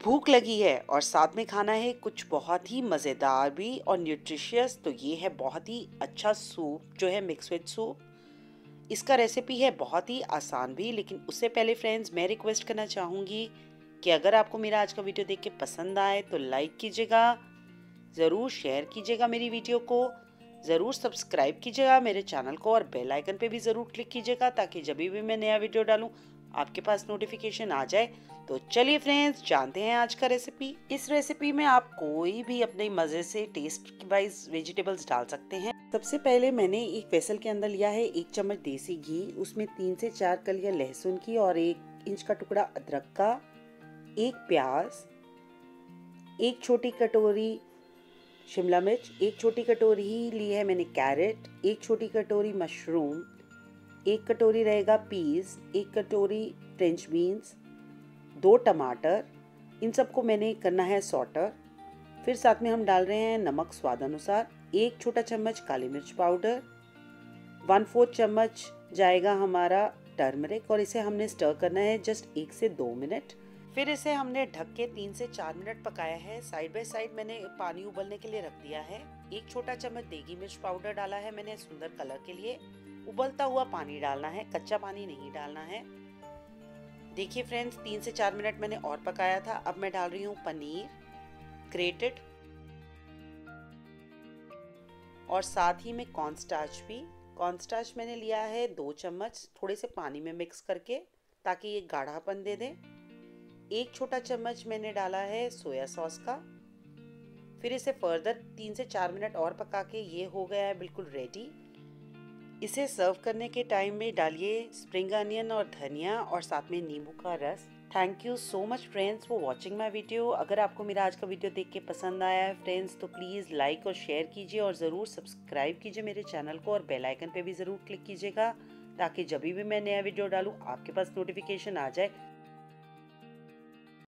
भूख लगी है और साथ में खाना है कुछ बहुत ही मज़ेदार भी और न्यूट्रिशियस, तो ये है बहुत ही अच्छा सूप जो है मिक्स वेज सूप। इसका रेसिपी है बहुत ही आसान भी, लेकिन उससे पहले फ्रेंड्स मैं रिक्वेस्ट करना चाहूँगी कि अगर आपको मेरा आज का वीडियो देख के पसंद आए तो लाइक कीजिएगा, ज़रूर शेयर कीजिएगा मेरी वीडियो को, ज़रूर सब्सक्राइब कीजिएगा मेरे चैनल को और बेल आइकन पे भी ज़रूर क्लिक कीजिएगा ताकि जब भी मैं नया वीडियो डालूं आपके पास नोटिफिकेशन आ जाए। तो चलिए फ्रेंड्स जानते हैं आज का रेसिपी। इस रेसिपी में आप कोई भी अपने मज़े से टेस्ट वाइज वेजिटेबल्स डाल सकते हैं। सबसे पहले मैंने एक वेसल के अंदर लिया है 1 चम्मच देसी घी, उसमें 3 से 4 कलियां लहसुन की और 1 इंच का टुकड़ा अदरक का, 1 प्याज, 1 छोटी कटोरी शिमला मिर्च, 1 छोटी कटोरी ही ली है मैंने कैरेट, 1 छोटी कटोरी मशरूम, 1 कटोरी रहेगा पीस, 1 कटोरी फ्रेंच बीन्स, 2 टमाटर। इन सबको मैंने करना है सॉटर। फिर साथ में हम डाल रहे हैं नमक स्वाद अनुसार, 1 छोटा चम्मच काली मिर्च पाउडर, 1/4 चम्मच जाएगा हमारा टर्मरिक और इसे हमने स्टर करना है जस्ट 1 से 2 मिनट। फिर इसे हमने ढक के 3 से 4 मिनट पकाया है। साइड बाय साइड मैंने पानी उबलने के लिए रख दिया है। 1 छोटा चम्मच देगी मिर्च पाउडर डाला है मैंने सुंदर कलर के लिए। उबलता हुआ पानी डालना है, कच्चा पानी नहीं डालना है। देखिए फ्रेंड्स 3 से 4 मिनट मैंने और पकाया था। अब मैं डाल रही हूँ पनीर ग्रेटेड और साथ ही में कॉर्नस्टार्च भी। कॉर्नस्टार्च मैंने लिया है 2 चम्मच, थोड़े से पानी में मिक्स करके ताकि ये गाढ़ापन दे दे। 1 छोटा चम्मच मैंने डाला है सोया सॉस का। फिर इसे फर्दर 3 से 4 मिनट और पका के ये हो गया है बिल्कुल रेडी। इसे सर्व करने के टाइम में डालिए स्प्रिंग अनियन और धनिया और साथ में नींबू का रस। Thank you so much friends for watching my video. अगर आपको मेरा आज का वीडियो देख के पसंद आया है फ्रेंड्स तो प्लीज़ लाइक और शेयर कीजिए और ज़रूर सब्सक्राइब कीजिए मेरे चैनल को और बेल आइकन पे भी ज़रूर क्लिक कीजिएगा ताकि जब भी मैं नया वीडियो डालूँ आपके पास नोटिफिकेशन आ जाए।